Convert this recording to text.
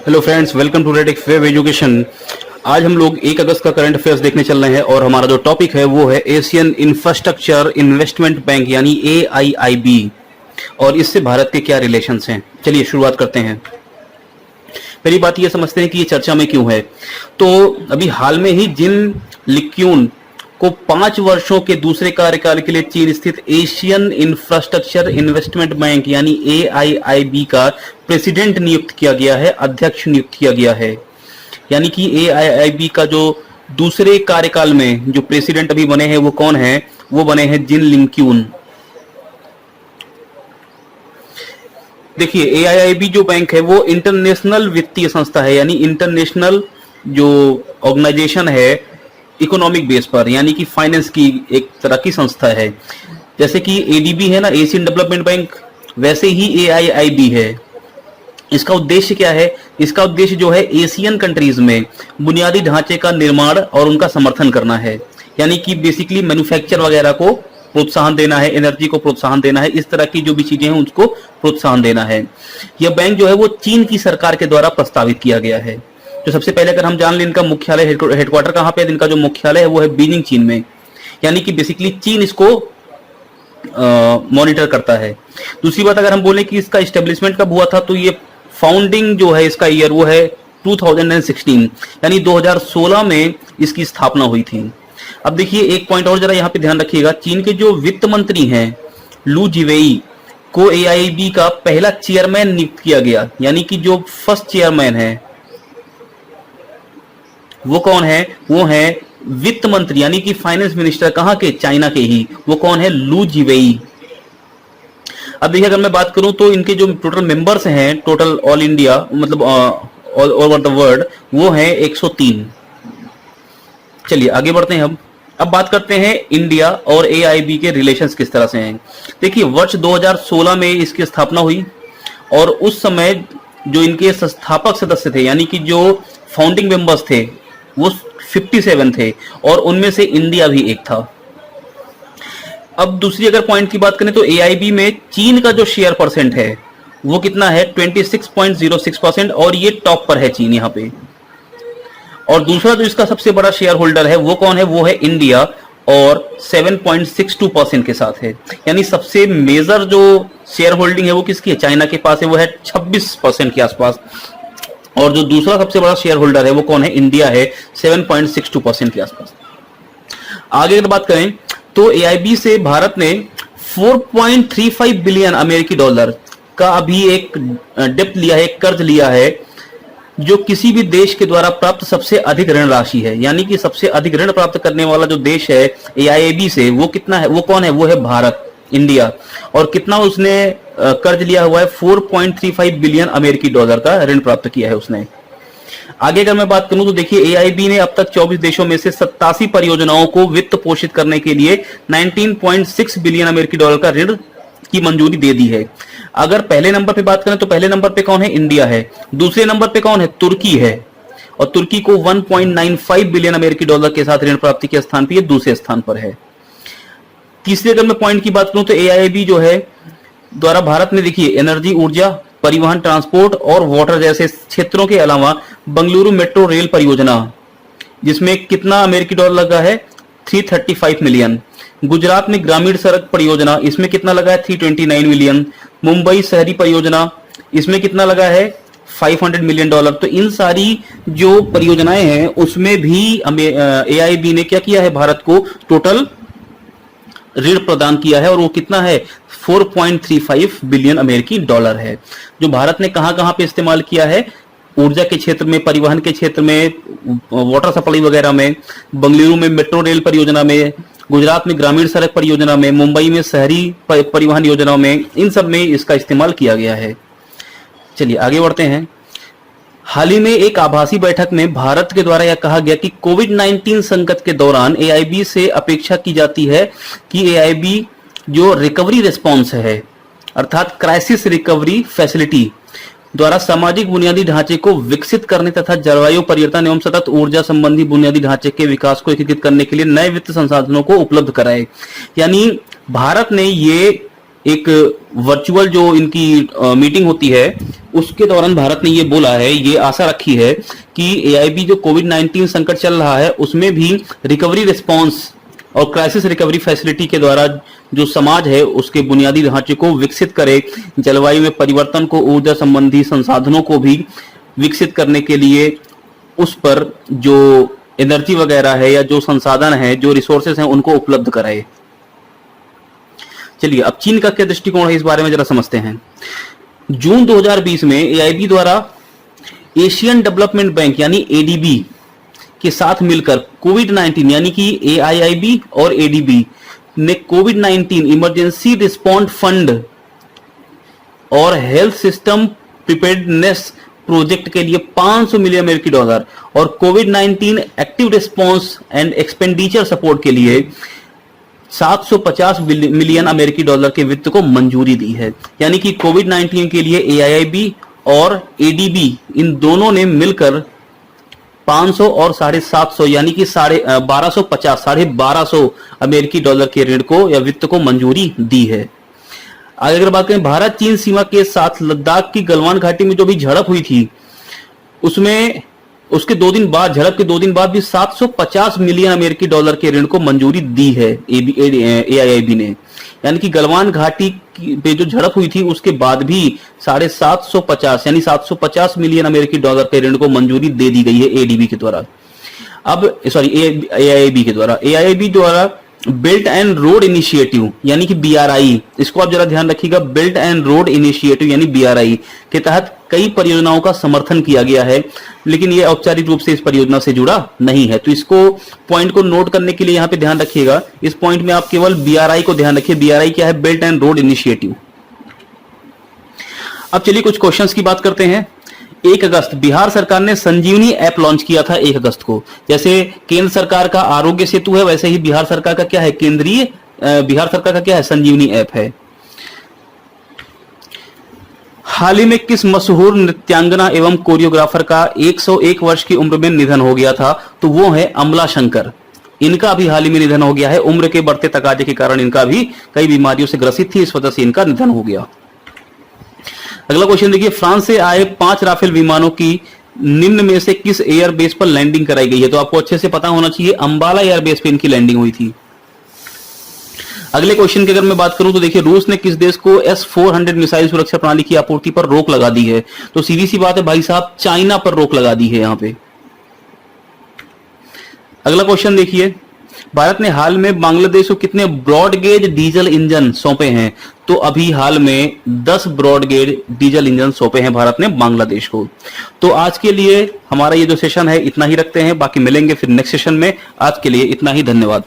Hello friends, welcome to Radik Web Education. आज हम लोग 1 अगस्त का करंट अफेयर्स देखने चल रहे हैं और हमारा जो टॉपिक है वो है एशियन इंफ्रास्ट्रक्चर इन्वेस्टमेंट बैंक यानी AIIB और इससे भारत के क्या रिलेशंस हैं। चलिए शुरुआत करते हैं। पहली बात ये समझते हैं कि ये चर्चा में क्यों है। तो अभी हाल में ही जिन लिक्यून को 5 वर्षों के दूसरे कार्यकाल के लिए चीन स्थित एशियन इंफ्रास्ट्रक्चर इन्वेस्टमेंट बैंक यानी AIIB का प्रेसिडेंट नियुक्त किया गया है, अध्यक्ष नियुक्त किया गया है। यानी कि AIIB का जो दूसरे कार्यकाल में जो प्रेसिडेंट अभी बने हैं वो कौन है? वो बने हैं जिन लिंक्यून। देखिए, AIIB जो बैंक है वो इंटरनेशनल वित्तीय संस्था है, यानी इंटरनेशनल जो ऑर्गेनाइजेशन है इकोनॉमिक बेस पर, यानी कि फाइनेंस की एक तरह की संस्था है। जैसे कि ADB है ना, एशियन डेवलपमेंट बैंक, वैसे ही AIIB है। इसका उद्देश्य क्या है? इसका उद्देश्य जो है एशियन कंट्रीज में बुनियादी ढांचे का निर्माण और उनका समर्थन करना है। यानी कि बेसिकली मैन्युफैक्चर वगैरह को प्रोत्साहन देना है, एनर्जी को प्रोत्साहन देना है, इस तरह की जो भी चीजें हैं उसको प्रोत्साहन देना है। यह बैंक जो है वो चीन की सरकार के द्वारा प्रस्तावित किया गया है। तो सबसे पहले अगर हम जान लें इनका मुख्यालय हेडक्वार्टर कहाँ पे है, इनका जो मुख्यालय है वो है बीजिंग चीन में। यानी कि बेसिकली चीन इसको मॉनिटर करता है। दूसरी बात अगर हम बोले कि इसका एस्टेब्लिशमेंट कब हुआ था, तो ये फाउंडिंग जो है इसका ईयर वो है 2016, यानी 2016 में इसकी स्थापना हुई थी। अब देखिए एक पॉइंट और जरा यहाँ पे ध्यान रखिएगा, चीन के जो वित्त मंत्री हैं लू जिवेई को AIIB का पहला चेयरमैन नियुक्त किया गया। यानी कि जो फर्स्ट चेयरमैन है वो कौन है? वो है वित्त मंत्री, यानी कि फाइनेंस मिनिस्टर कहां के? चाइना के ही। वो कौन है? लू जिवेई। अब देखिए अगर मैं बात करूं तो इनके जो टोटल मेंबर्स हैं, टोटल ऑल इंडिया मतलब ऑल ओवर द वर्ल्ड, वो है 103। चलिए आगे बढ़ते हैं हम। अब बात करते हैं इंडिया और AIIB के रिलेशंस किस तरह से हैं। देखिए वर्ष 2016 में इसकी स्थापना हुई और उस समय जो इनके संस्थापक सदस्य थे, यानी कि जो फाउंडिंग मेंबर्स थे, वो 57 थे और उनमें से इंडिया भी एक था। अब दूसरी अगर पॉइंट की बात करें तो AIIB में चीन का जो शेयर परसेंट है वो कितना है? 26.06% और ये टॉप पर है चीन यहाँ पे। और दूसरा जो इसका सबसे बड़ा शेयर होल्डर है वो कौन है? वो है इंडिया और 7.62% के साथ है। यानी सबसे मेजर जो शेयर होल्डिंग है वो किसकी है? चाइना के पास है, वो है 26% के आसपास। और जो दूसरा सबसे बड़ा शेयर होल्डर है वो कौन है? इंडिया है, 7.62% के आसपास। आगे अगर बात करें तो AIIB से भारत ने 4.35 बिलियन अमेरिकी डॉलर का अभी एक डेप्ट लिया है, एक कर्ज लिया है, जो किसी भी देश के द्वारा प्राप्त सबसे अधिक ऋण राशि है। यानी कि सबसे अधिक ऋण प्राप्त करने वाला जो देश है AIIB से, वो कितना है? वो कौन है? वो है भारत, इंडिया। और कितना उसने कर्ज लिया हुआ है? 4.35 बिलियन अमेरिकी डॉलर का ऋण प्राप्त किया है उसने। आगे अगर मैं बात करूं तो देखिए AIIB ने अब तक 24 देशों में से 87 परियोजनाओं को वित्त पोषित करने के लिए 19.6 बिलियन अमेरिकी डॉलर का ऋण की मंजूरी दे दी है। अगर पहले नंबर पे बात करें तो पहले नंबर पे कौन है? इंडिया है। दूसरे नंबर पे कौन है? तुर्की है। और तुर्की को 1.95 बिलियन अमेरिकी डॉलर के साथ ऋण प्राप्ति के स्थान पर दूसरे स्थान पर है। तीसरे अगर मैं पॉइंट की बात करूं तो AIIB जो है द्वारा भारत में देखिए एनर्जी, ऊर्जा, परिवहन, ट्रांसपोर्ट और वाटर जैसे क्षेत्रों के अलावा बंगलुरु मेट्रो रेल परियोजना, जिसमें कितना अमेरिकी डॉलर लगा है? 335 मिलियन। गुजरात में ग्रामीण सड़क परियोजना, इसमें कितना लगा है? 329 मिलियन। मुंबई शहरी परियोजना, इसमें कितना लगा है? 500 मिलियन डॉलर। तो इन सारी जो परियोजनाएं हैं उसमें भी AIIB ने क्या किया है? भारत को टोटल ऋण प्रदान किया है और वो कितना है? 4.35 बिलियन अमेरिकी डॉलर है, जो भारत ने कहां कहां पे इस्तेमाल किया है? ऊर्जा के क्षेत्र में, परिवहन के क्षेत्र में, वाटर सप्लाई वगैरह में, बंगलुरु में मेट्रो रेल परियोजना में, गुजरात में ग्रामीण सड़क परियोजना में, मुंबई में शहरी परिवहन योजनाओं में, इन सब में इसका इस्तेमाल किया गया है। चलिए आगे बढ़ते हैं। हाल ही में एक आभासी बैठक में भारत के द्वारा यह कहा गया कि कोविड-19 संकट के दौरान AIIB से अपेक्षा की जाती है कि AIIB जो रिकवरी रिस्पॉन्स है, अर्थात क्राइसिस रिकवरी फैसिलिटी द्वारा सामाजिक बुनियादी ढांचे को विकसित करने तथा जलवायु परिवर्तन एवं सतत ऊर्जा संबंधी बुनियादी ढांचे के विकास को एकीकृत करने के लिए नए वित्त संसाधनों को उपलब्ध कराए। यानी भारत ने ये एक वर्चुअल जो इनकी मीटिंग होती है उसके दौरान भारत ने ये बोला है, ये आशा रखी है कि AIB जो कोविड-19 संकट चल रहा है उसमें भी रिकवरी रिस्पांस और क्राइसिस रिकवरी फैसिलिटी के द्वारा जो समाज है उसके बुनियादी ढांचे को विकसित करे, जलवायु में परिवर्तन को, ऊर्जा संबंधी संसाधनों को भी विकसित करने के लिए उस पर जो एनर्जी वगैरह है या जो संसाधन है, जो रिसोर्सेस हैं, उनको उपलब्ध कराए। चलिए अब चीन का क्या दृष्टिकोण है इस बारे में जरा समझते हैं। जून 2020 में AIB द्वारा एशियन डेवलपमेंट बैंक यानी ADB के साथ मिलकर कोविड-19 यानी कि AIIB और ADB ने कोविड-19 इमरजेंसी रिस्पॉन्ड फंड और हेल्थ सिस्टम प्रिपेयर्डनेस प्रोजेक्ट के लिए $500 मिलियन और कोविड-19 active response and expenditure support के लिए $750 मिलियन के वित्त को मंजूरी दी है। यानी कि कोविड-19 के लिए AIIB और ADB इन दोनों ने मिलकर 500 और 750 यानी कि $1250 के ऋण को या वित्त को मंजूरी दी है। आगे अगर बात करें भारत चीन सीमा के साथ लद्दाख की गलवान घाटी में जो भी झड़प हुई थी उसमें उसके 2 दिन बाद, झड़प के 2 दिन बाद भी $750 मिलियन के ऋण को मंजूरी दी है AIIB ने। यानी कि गलवान घाटी पे जो झड़प हुई थी उसके बाद भी 750 यानी $750 मिलियन के ऋण को मंजूरी दे दी गई है ADB के द्वारा। अब AIIB के द्वारा, AIIB द्वारा बिल्ट एंड रोड इनिशिएटिव यानी कि BRI, इसको आप जरा ध्यान रखिएगा, बिल्ट एंड रोड इनिशिएटिव यानी BRI के तहत कई परियोजनाओं का समर्थन किया गया है, लेकिन ये औपचारिक रूप से इस परियोजना से जुड़ा नहीं है। तो इसको पॉइंट को नोट करने के लिए यहाँ पे ध्यान रखिएगा, इस पॉइंट में आप केवल BRI को ध्यान रखिए। BRI क्या है? Built and road initiative. अब चलिए कुछ क्वेश्चंस की बात करते हैं। 1 अगस्त बिहार सरकार ने संजीवनी ऐप लॉन्च किया था 1 अगस्त को। जैसे केंद्र सरकार का आरोग्य सेतु है वैसे ही बिहार सरकार का क्या है? बिहार सरकार का क्या है? संजीवनी ऐप है। हाल ही में किस मशहूर नृत्यांगना एवं कोरियोग्राफर का 101 वर्ष की उम्र में निधन हो गया था? तो वो है अमला शंकर। इनका भी हाल ही में निधन हो गया है। उम्र के बढ़ते तकाजे के कारण इनका भी कई बीमारियों से ग्रसित थी, इस वजह से इनका निधन हो गया। अगला क्वेश्चन देखिए, फ्रांस से आए 5 राफेल विमानों की निम्न में से किस एयरबेस पर लैंडिंग कराई गई है? तो आपको अच्छे से पता होना चाहिए, अंबाला एयरबेस पे इनकी लैंडिंग हुई थी। अगले क्वेश्चन की अगर मैं बात करूं तो देखिए, रूस ने किस देश को S-400 मिसाइल सुरक्षा प्रणाली की आपूर्ति पर रोक लगा दी है? तो सीधी सी बात है भाई साहब, चाइना पर रोक लगा दी है यहां पे। अगला क्वेश्चन देखिए, भारत ने हाल में बांग्लादेश को कितने ब्रॉडगेज डीजल इंजन सौंपे हैं? तो अभी हाल में 10 ब्रॉडगेज डीजल इंजन सौंपे हैं भारत ने बांग्लादेश को। तो आज के लिए हमारा ये जो सेशन है इतना ही रखते हैं, बाकी मिलेंगे फिर नेक्स्ट सेशन में। आज के लिए इतना ही, धन्यवाद।